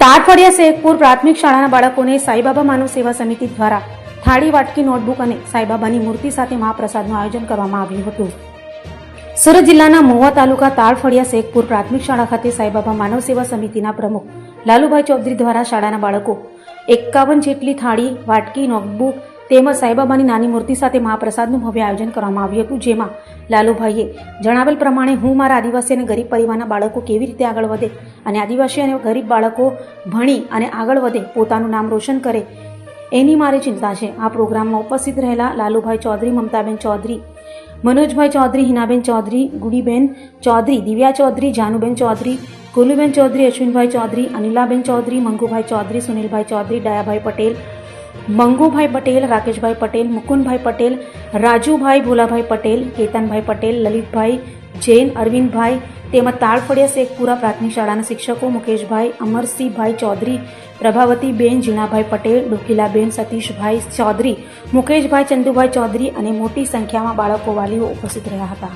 તાળફળિયા શેખપુર પ્રાથમિક શાળાના બાળકોને સાઈબાબા માનવ સેવા સમિતિ દ્વારા થાળી વાટકી નોટબુક અને સાઈબાબાની મૂર્તિ સાથે મહાપ્રસાદનું આયોજન કરવામાં આવ્યું હતું। સુરત જિલ્લાના મહુવા તાલુકા તાળફળિયા શેખપુર પ્રાથમિક શાળા ખાતે સાઈબાબા માનવ સેવા સમિતિના પ્રમુખ લાલુભાઈ ચૌધરી દ્વારા શાળાના બાળકો 51 જેટલી થાળી વાટકી નોટબુક તેમજ સાઈબાબાની નાની મૂર્તિ સાથે મહાપ્રસાદનું ભવ્ય આયોજન કરવામાં આવ્યું હતું, જેમાં લાલુભાઈએ જણાવેલ પ્રમાણે હું મારા આદિવાસી અને ગરીબ પરિવારના બાળકો કેવી રીતે આગળ વધે અને આદિવાસી અને ગરીબ બાળકો ભણી અને આગળ વધે, પોતાનું નામ રોશન કરે એની મારી ચિંતા છે। આ પ્રોગ્રામમાં ઉપસ્થિત રહેલા લાલુભાઈ ચૌધરી, મમતાબેન ચૌધરી, મનોજભાઈ ચૌધરી, હિનાબેન ચૌધરી, ગુડીબેન ચૌધરી, દિવ્યા ચૌધરી, જાનુબેન ચૌધરી, ગોલુબેન ચૌધરી, અશ્વિનભાઈ ચૌધરી, અનિલાબેન ચૌધરી, મંગુભાઈ ચૌધરી, સુનિલભાઈ ચૌધરી, દયાભાઈ પટેલ, મંગુભાઈ પટેલ, રાકેશભાઈ પટેલ, મુકુંદભાઈ પટેલ, રાજુભાઈ ભોલાભાઈ પટેલ, કેતનભાઈ પટેલ, લલિતભાઈ જૈન, અરવિંદભાઈ તેમજ તાળફળિયા શેખપુરા પ્રાથમિક શાળાના શિક્ષકો મુકેશભાઈ, અમરસિંહભાઈ ચૌધરી, પ્રભાવતીબેન, જીણાભાઈ પટેલ, ડોકીલાબેન, સતીશભાઈ ચૌધરી, મુકેશભાઈ, ચંદુભાઈ ચૌધરી અને મોટી સંખ્યામાં બાળકો વાલીઓ ઉપસ્થિત રહ્યા હતા।